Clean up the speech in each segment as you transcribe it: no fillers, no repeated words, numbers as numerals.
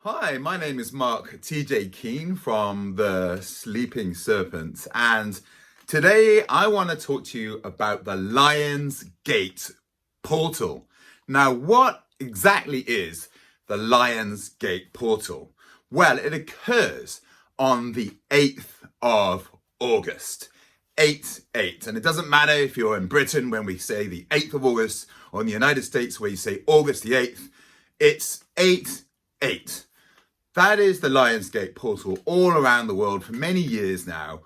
Hi, my name is Mark T.J Keane from the Sleeping Serpent, and today I want to talk to you about the Lion's Gate portal. Now, what exactly is the Lion's Gate portal? Well, it occurs on the 8th of August. 8-8, and it doesn't matter if you're in Britain when we say the 8th of August, or in the United States where you say August the 8th, it's 8-8. That is the Lion's Gate portal all around the world for many years now.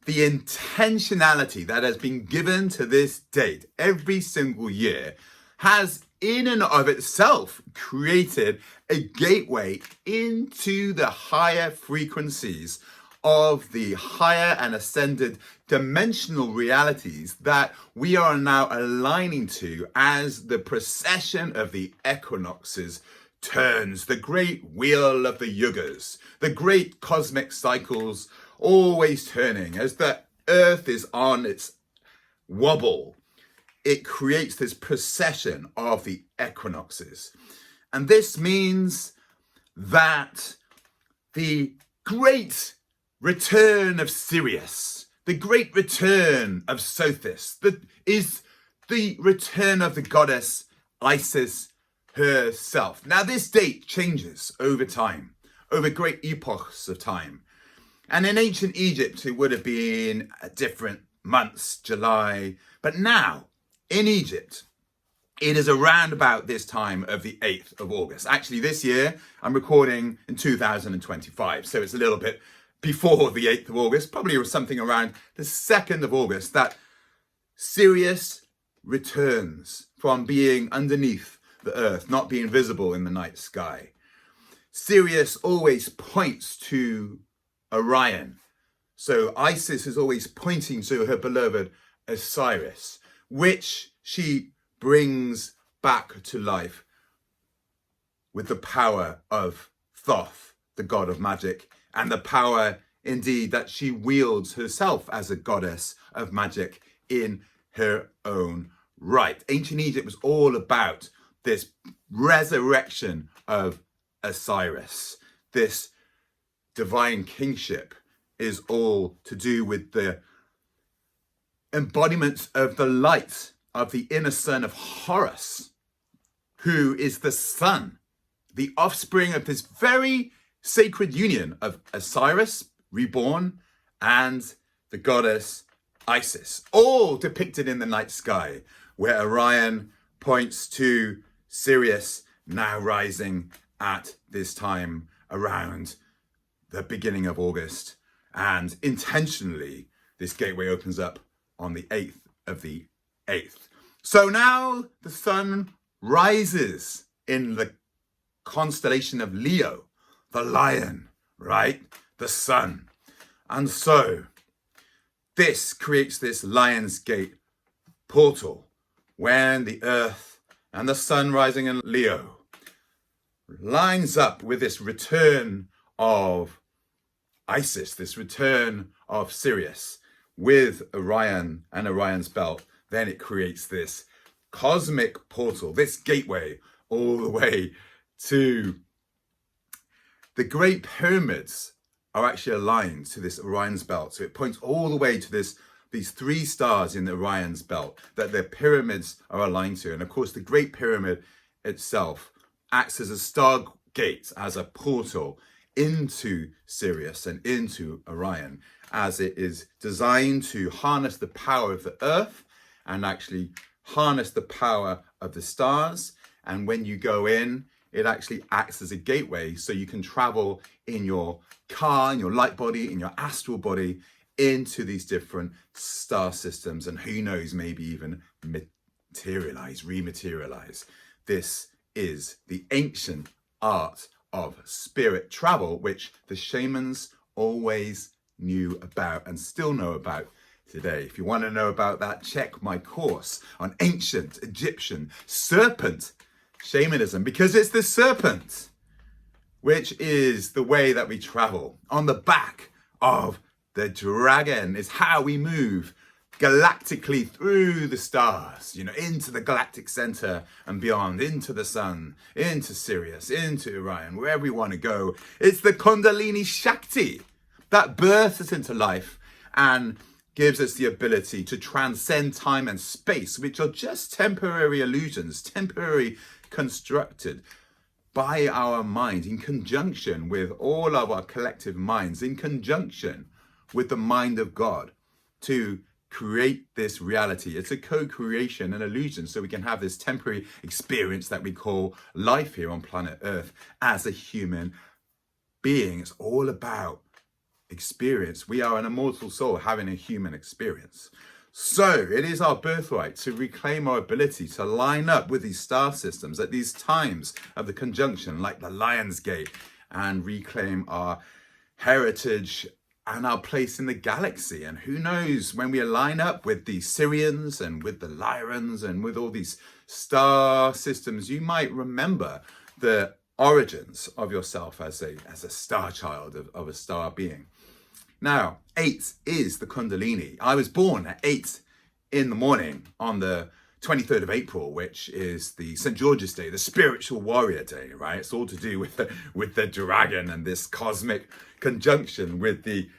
The intentionality that has been given to this date every single year has in and of itself created a gateway into the higher frequencies of the higher and ascended dimensional realities that we are now aligning to as the procession of the equinoxes turns, the great wheel of the yugas, the great cosmic cycles always turning. As the earth is on its wobble, it creates this procession of the equinoxes. And this means that the great return of Sirius, the great return of Sothis, is the return of the goddess Isis herself. Now, this date changes over time, over great epochs of time. And in ancient Egypt, it would have been different months, July. But now, in Egypt, it is around about this time of the 8th of August. Actually, this year, I'm recording in 2025. So it's a little bit before the 8th of August, probably something around the 2nd of August, that Sirius returns from being underneath the earth, not being visible in the night sky. Sirius always points to Orion. So Isis is always pointing to her beloved Osiris, which she brings back to life with the power of Thoth, the god of magic, and the power indeed that she wields herself as a goddess of magic in her own right. Ancient Egypt was all about this resurrection of Osiris. This divine kingship is all to do with the embodiments of the light of the inner son of Horus, who is the son, the offspring of this very sacred union of Osiris, reborn, and the goddess Isis, all depicted in the night sky, where Orion points to Sirius now rising at this time around the beginning of August. And intentionally, this gateway opens up on the 8th of the 8th. So now the sun rises in the constellation of Leo, the lion, right? The sun. And so this creates this Lion's Gate portal when the earth and the sun rising in Leo lines up with this return of Isis, this return of Sirius with Orion and Orion's belt. Then it creates this cosmic portal, this gateway all the way to the Great Pyramids are actually aligned to this Orion's belt. So it points all the way to these three stars in the Orion's belt that the pyramids are aligned to. And of course, the Great Pyramid itself acts as a stargate, as a portal into Sirius and into Orion, as it is designed to harness the power of the earth and actually harness the power of the stars. And when you go in, it actually acts as a gateway, so you can travel in your car, in your light body, in your astral body, into these different star systems, and who knows, maybe even rematerialize. This is the ancient art of spirit travel, which the shamans always knew about and still know about today. If you want to know about that, check my course on ancient Egyptian serpent shamanism, because it's the serpent which is the way that we travel. On the back of the dragon is how we move galactically through the stars, into the galactic center and beyond, into the sun, into Sirius, into Orion, wherever we want to go. It's the Kundalini Shakti that births us into life and gives us the ability to transcend time and space, which are just temporary illusions, temporary constructed by our mind in conjunction with all of our collective minds, in conjunction with the mind of God, to create this reality. It's a co-creation, an illusion, so we can have this temporary experience that we call life here on planet Earth as a human being. It's all about experience. We are an immortal soul having a human experience. So it is our birthright to reclaim our ability to line up with these star systems at these times of the conjunction, like the Lion's Gate, and reclaim our heritage and our place in the galaxy. And who knows, when we line up with the Sirians and with the Lyrans and with all these star systems, you might remember the origins of yourself as a star child of a star being. Now, 8 is the Kundalini. I was born at 8 in the morning on the 23rd of April, which is the St. George's Day, the spiritual warrior day, right? It's all to do with the dragon and this cosmic conjunction with the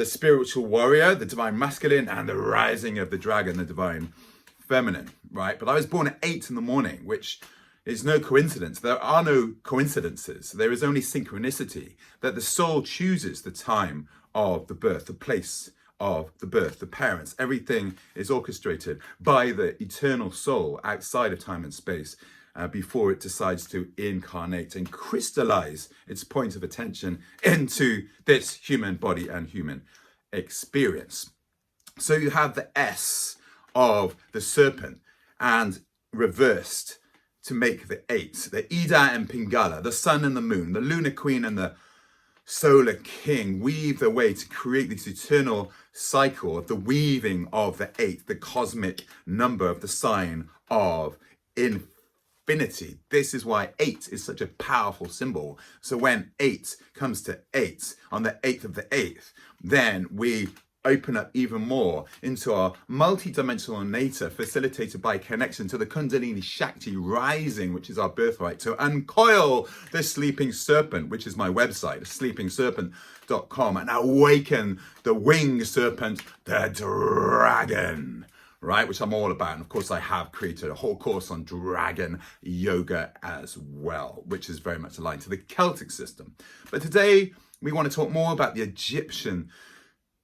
spiritual warrior, the divine masculine, and the rising of the dragon, the divine feminine, right? But I was born at 8 in the morning, which is no coincidence. There are no coincidences. There is only synchronicity, that the soul chooses the time of the birth, the place of the birth, the parents. Everything is orchestrated by the eternal soul outside of time and space before it decides to incarnate and crystallize its point of attention into this human body and human experience. So you have the S of the serpent and reversed to make the 8, the Ida and Pingala, the sun and the moon, the lunar queen and the solar king weave their way to create this eternal cycle of the weaving of the 8, the cosmic number of the sign of infinity. This is why 8 is such a powerful symbol. So when 8 comes to 8 on the 8th of the 8th, then we open up even more into our multi-dimensional nature, facilitated by connection to the Kundalini Shakti rising, which is our birthright, to uncoil the sleeping serpent, which is my website, sleepingserpent.com, and awaken the winged serpent, the dragon, right, which I'm all about. And of course, I have created a whole course on dragon yoga as well, which is very much aligned to the Celtic system. But today, we want to talk more about the Egyptian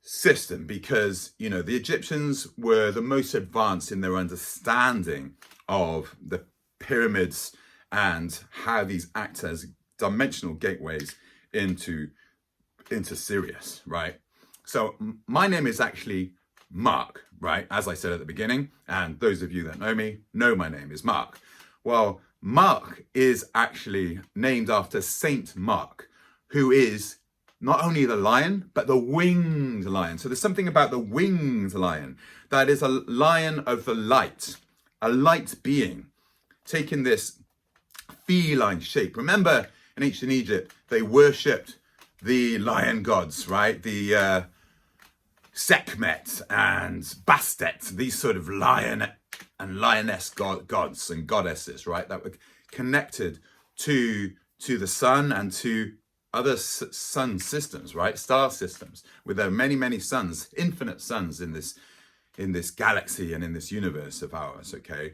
system, because the Egyptians were the most advanced in their understanding of the pyramids and how these act as dimensional gateways into Sirius, right? So my name is actually Mark, right? As I said at the beginning, and those of you that know me know my name is Mark. Well, Mark is actually named after Saint Mark, who is not only the lion, but the winged lion. So there's something about the winged lion that is a lion of the light, a light being, taking this feline shape. Remember, in ancient Egypt, they worshipped the lion gods, right? The Sekhmet and Bastet, these sort of lion and lioness gods and goddesses, right? That were connected to the sun and to other sun systems, right? Star systems, with their many, many suns, infinite suns in this galaxy and in this universe of ours, okay?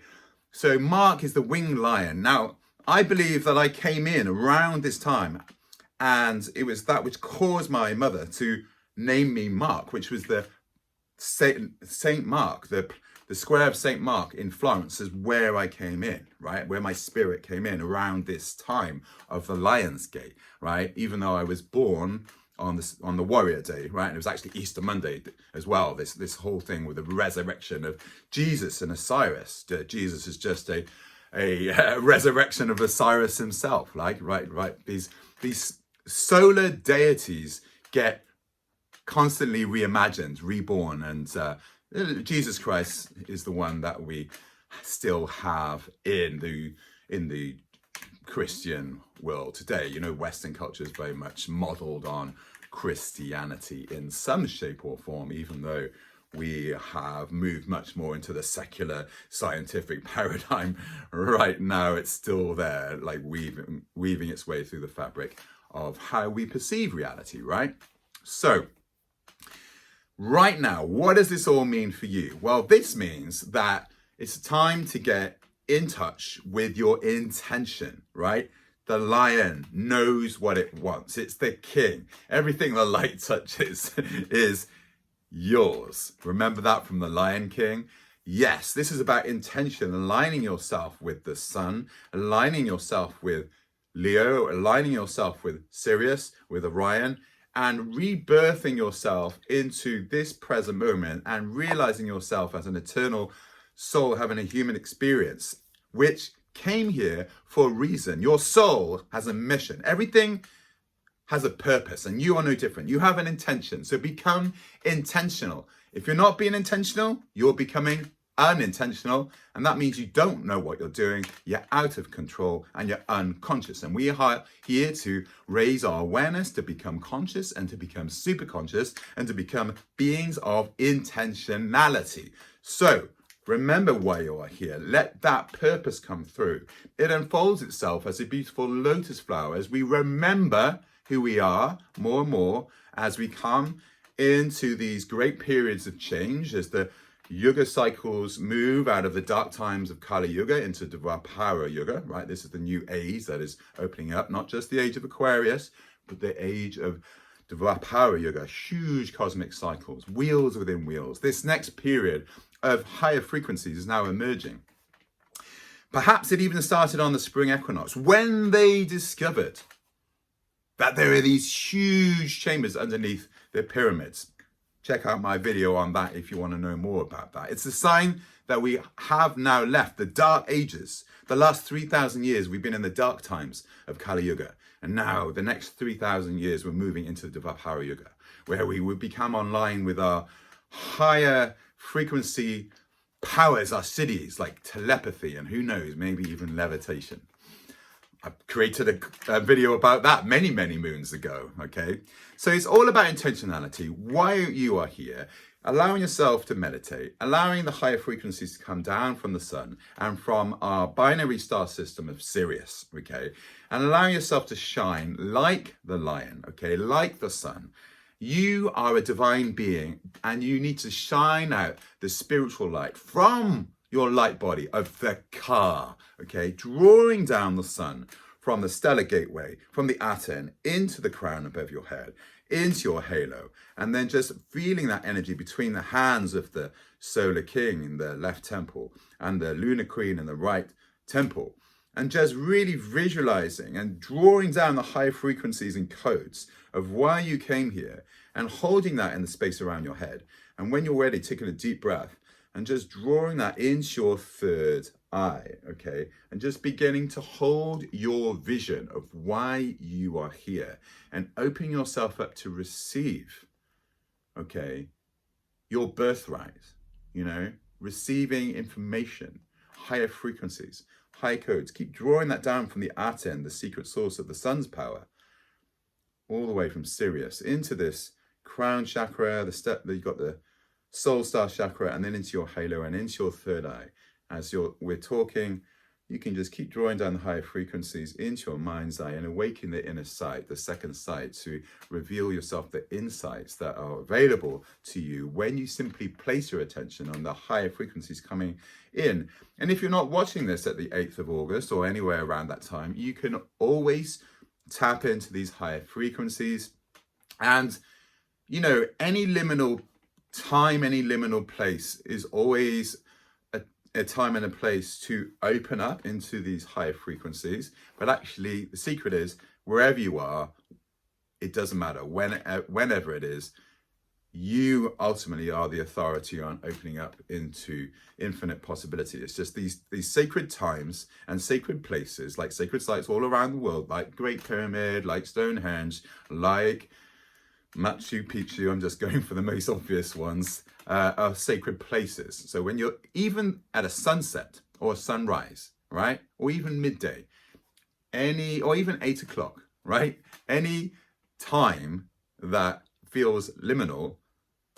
So Mark is the winged lion. Now, I believe that I came in around this time, and it was that which caused my mother to name me Mark, which was the Saint Mark, the square of Saint Mark in Florence is where I came in, right? Where my spirit came in around this time of the Lion's Gate, right? Even though I was born on the Warrior Day, right? And it was actually Easter Monday as well. This whole thing with the resurrection of Jesus and Osiris. Jesus is just a resurrection of Osiris himself, like right. These solar deities get constantly reimagined, reborn, and Jesus Christ is the one that we still have in the Christian world today. Western culture is very much modeled on Christianity in some shape or form, even though we have moved much more into the secular scientific paradigm. Right now, it's still there, like weaving its way through the fabric of how we perceive reality, right? So, right now, what does this all mean for you? Well, this means that it's time to get in touch with your intention, right? The lion knows what it wants. It's the king. Everything the light touches is yours. Remember that from the Lion King? Yes, this is about intention, aligning yourself with the sun, aligning yourself with Leo, aligning yourself with Sirius, with Orion, and rebirthing yourself into this present moment and realizing yourself as an eternal soul having a human experience, which came here for a reason. Your soul has a mission. Everything has a purpose, and you are no different. You have an intention, so become intentional. If you're not being intentional, you're becoming unintentional, and that means you don't know what you're doing, you're out of control, and you're unconscious. And we are here to raise our awareness, to become conscious, and to become super conscious, and to become beings of intentionality. So remember why you are here. Let that purpose come through. It unfolds itself as a beautiful lotus flower as we remember who we are more and more as we come into these great periods of change, as the Yuga cycles move out of the dark times of Kali Yuga into Dvapara Yuga, right? This is the new age that is opening up, not just the age of Aquarius, but the age of Dvapara Yuga, huge cosmic cycles, wheels within wheels. This next period of higher frequencies is now emerging. Perhaps it even started on the spring equinox when they discovered that there are these huge chambers underneath the pyramids. Check out my video on that if you want to know more about that. It's a sign that we have now left the dark ages. The last 3,000 years, we've been in the dark times of Kali Yuga. And now, the next 3,000 years, we're moving into the Dvapara Yuga, where we will become online with our higher frequency powers, our cities, like telepathy, and who knows, maybe even levitation. I created a video about that many moons ago, okay? So it's all about intentionality, why you are here, allowing yourself to meditate, allowing the higher frequencies to come down from the sun and from our binary star system of Sirius, okay? And allowing yourself to shine like the lion, okay? Like the sun. You are a divine being and you need to shine out the spiritual light from your light body of the car, okay? Drawing down the sun from the stellar gateway, from the Aten into the crown above your head, into your halo, and then just feeling that energy between the hands of the solar king in the left temple and the lunar queen in the right temple, and just really visualizing and drawing down the high frequencies and codes of why you came here and holding that in the space around your head. And when you're ready, taking a deep breath and just drawing that into your third eye, okay? And just beginning to hold your vision of why you are here and opening yourself up to receive, okay, your birthright, you know, receiving information, higher frequencies, high codes. Keep drawing that down from the Aten, the secret source of the sun's power, all the way from Sirius into this crown chakra, you've got the soul star chakra, and then into your halo and into your third eye. As we're talking, you can just keep drawing down the higher frequencies into your mind's eye and awaken the inner sight, the second sight, to reveal yourself the insights that are available to you when you simply place your attention on the higher frequencies coming in. And if you're not watching this at the 8th of August or anywhere around that time, you can always tap into these higher frequencies. And, you know, any liminal time, any liminal place is always a time and a place to open up into these higher frequencies. But actually, the secret is, wherever you are, it doesn't matter. Whenever it is, you ultimately are the authority on opening up into infinite possibility. It's just these sacred times and sacred places, like sacred sites all around the world, like Great Pyramid, like Stonehenge, like Machu Picchu, I'm just going for the most obvious ones, are sacred places. So when you're even at a sunset or a sunrise, right? Or even midday, or even 8 o'clock, right? Any time that feels liminal,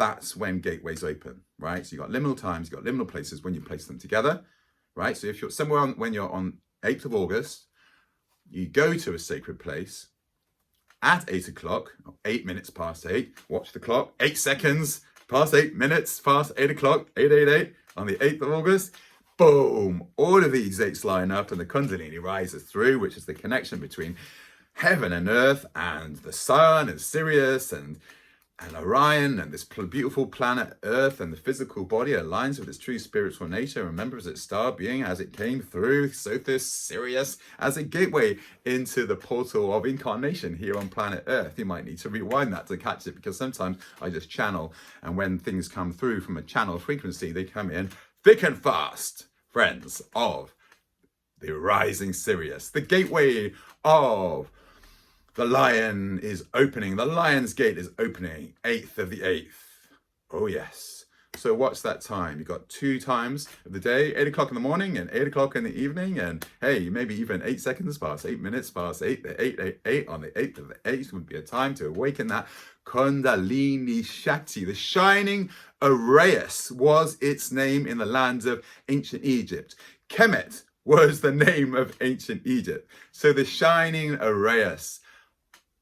that's when gateways open, right? So you got liminal times, you got liminal places when you place them together, right? So if you're somewhere when you're on 8th of August, you go to a sacred place at 8 o'clock, 8 minutes past 8, watch the clock, 8 seconds past 8 minutes past 8 o'clock, 888 on the 8th of August, boom, all of these 8s line up and the Kundalini rises through, which is the connection between heaven and earth and the sun and Sirius and Orion and this beautiful planet Earth, and the physical body aligns with its true spiritual nature, remembers its star being as it came through Sothis, Sirius, as a gateway into the portal of incarnation here on planet Earth. You might need to rewind that to catch it, because sometimes I just channel, and when things come through from a channel frequency, they come in thick and fast. Friends of the rising Sirius, the gateway of the lion is opening. The lion's gate is opening, 8th of the 8th. Oh, yes. So what's that time? You've got 2 times of the day, 8 o'clock in the morning and 8 o'clock in the evening. And hey, maybe even 8 seconds past, 8 minutes past 8, the 888 on the 8th of the 8th would be a time to awaken that Kundalini Shakti. The shining Arayas was its name in the lands of ancient Egypt. Kemet was the name of ancient Egypt. So the shining Arayas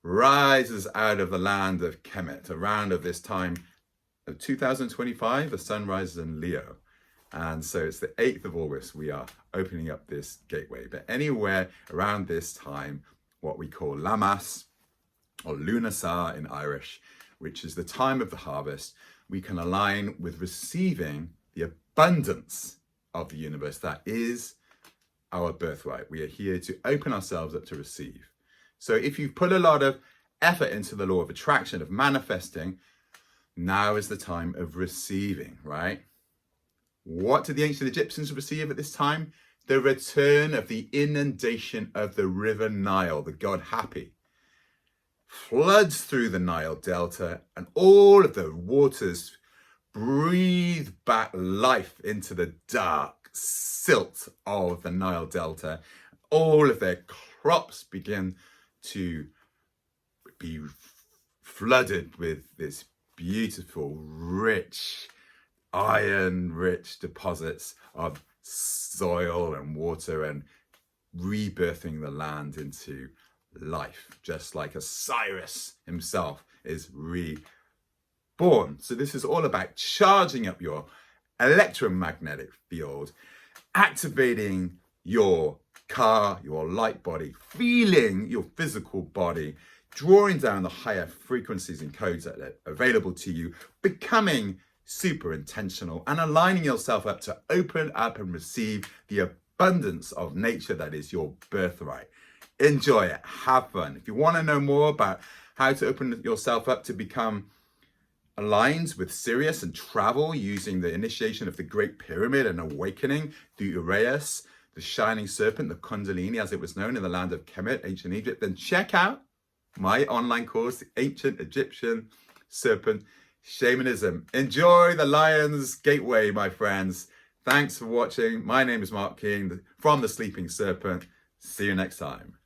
rises out of the land of Kemet around of this time of 2025. The sun rises in Leo, and so it's the 8th of August we are opening up this gateway. But anywhere around this time, what we call Lamas or Lunasa in Irish, which is the time of the harvest, we can align with receiving the abundance of the universe that is our birthright. We are here to open ourselves up to receive. So if you've put a lot of effort into the law of attraction, of manifesting, now is the time of receiving, right? What did the ancient Egyptians receive at this time? The return of the inundation of the river Nile, the god Hapi, floods through the Nile Delta, and all of the waters breathe back life into the dark silt of the Nile Delta. All of their crops begin to be flooded with this beautiful, rich, iron-rich deposits of soil and water, and rebirthing the land into life, just like Osiris himself is reborn. So this is all about charging up your electromagnetic field, activating your car, your light body, feeling your physical body, drawing down the higher frequencies and codes that are available to you, becoming super intentional and aligning yourself up to open up and receive the abundance of nature that is your birthright. Enjoy it, have fun. If you want to know more about how to open yourself up to become aligned with Sirius and travel using the initiation of the Great Pyramid and awakening the Uraeus, the shining serpent, the Kundalini, as it was known in the land of Kemet, ancient Egypt, then check out my online course, the Ancient Egyptian Serpent Shamanism. Enjoy the Lion's Gateway, my friends. Thanks for watching. My name is Mark King from the Sleeping Serpent. See you next time.